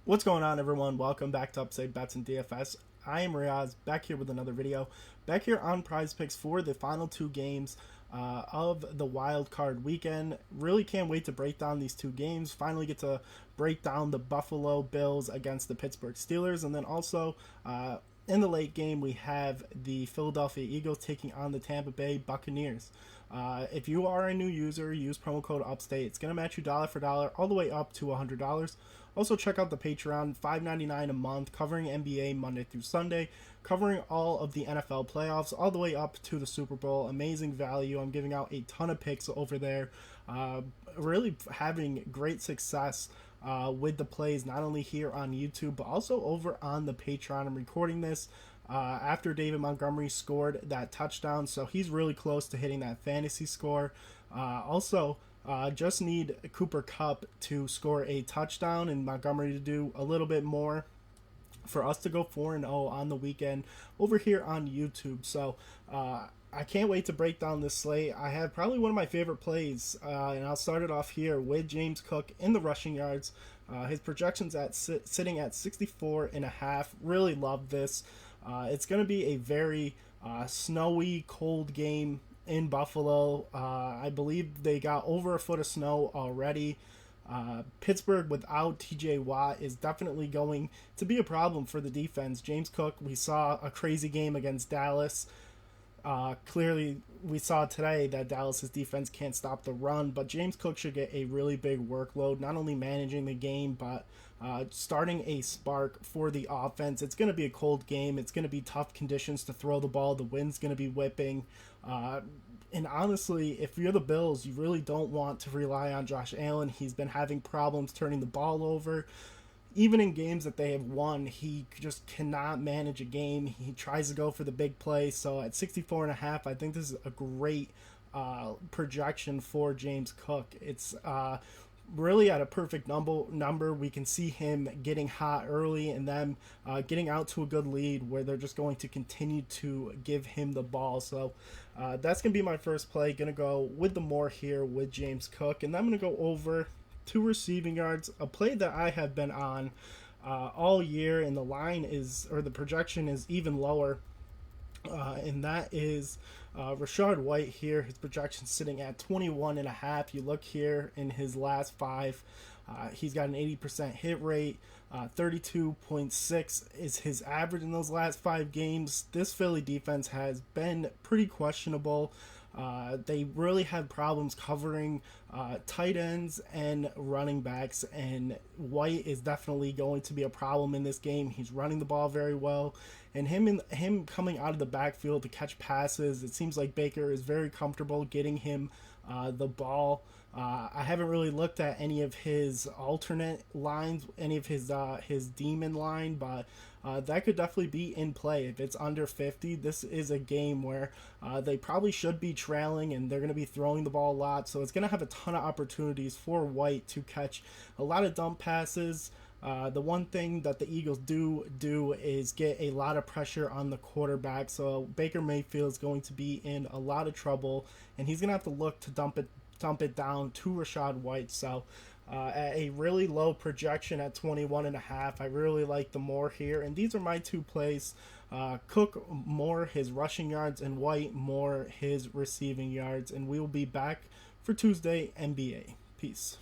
What's going on, everyone? Welcome back to Upside Bets and DFS. I am Reoz, back here with another video. Back here on Prize Picks for the final two games of the wild card weekend. Really can't wait to break down these two games. Finally get to break down the Buffalo Bills against the Pittsburgh Steelers. And then also in the late game, we have the Philadelphia Eagles taking on the Tampa Bay Buccaneers. If you are a new user, use promo code UPSTATE. It's going to match you dollar for dollar all the way up to $100. Also, check out the Patreon, $5.99 a month, covering NBA Monday through Sunday, covering all of the NFL playoffs, all the way up to the Super Bowl. Amazing value. I'm giving out a ton of picks over there. Really having great success with the plays, not only here on YouTube, but also over on the Patreon. I'm recording this after David Montgomery scored that touchdown, so he's really close to hitting that fantasy score. Just need Cooper Kupp to score a touchdown and Montgomery to do a little bit more for us to go 4-0 on the weekend over here on YouTube. So I can't wait to break down this slate. I have probably one of my favorite plays, and I'll start it off here with James Cook in the rushing yards. His projections sitting at 64.5. Really love this. It's going to be a very snowy, cold game in Buffalo. I believe they got over a foot of snow already. Pittsburgh without TJ Watt is definitely going to be a problem for the defense. James Cook, we saw a crazy game against Dallas. Clearly, we saw today that Dallas's defense can't stop the run, but James Cook should get a really big workload, not only managing the game, but starting a spark for the offense. It's going to be a cold game. It's going to be tough conditions to throw the ball. The wind's going to be whipping. And honestly, if you're the Bills, you really don't want to rely on Josh Allen. He's been having problems turning the ball over. Even in games that they have won, he just cannot manage a game. He tries to go for the big play. So at 64.5, I think this is a great projection for James Cook. It's really at a perfect number. We can see him getting hot early and then getting out to a good lead where they're just going to continue to give him the ball. So that's going to be my first play. Going to go with the more here with James Cook. And then I'm going to go over 2 receiving yards, a play that I have been on all year, and the line is, or the projection is even lower, and that is Rachaad White here. His projection sitting at 21.5. You look here in his last 5, he's got an 80% hit rate. 32.6 is his average in those last 5 games. This Philly defense has been pretty questionable. They really had problems covering tight ends and running backs, and White is definitely going to be a problem in this game. He's running the ball very well, and him coming out of the backfield to catch passes, it seems like Baker is very comfortable getting him the ball. I haven't really looked at any of his alternate lines, any of his demon line, but that could definitely be in play. If it's under 50, this is a game where they probably should be trailing and they're going to be throwing the ball a lot. So it's going to have a ton of opportunities for White to catch a lot of dump passes. The one thing that the Eagles do is get a lot of pressure on the quarterback. So Baker Mayfield is going to be in a lot of trouble, and he's going to have to look to dump it down to Rachaad White. So at a really low projection at 21.5, I really like the more here. And these are my 2 plays. Cook more his rushing yards and White more his receiving yards. And we will be back for Tuesday NBA. Peace.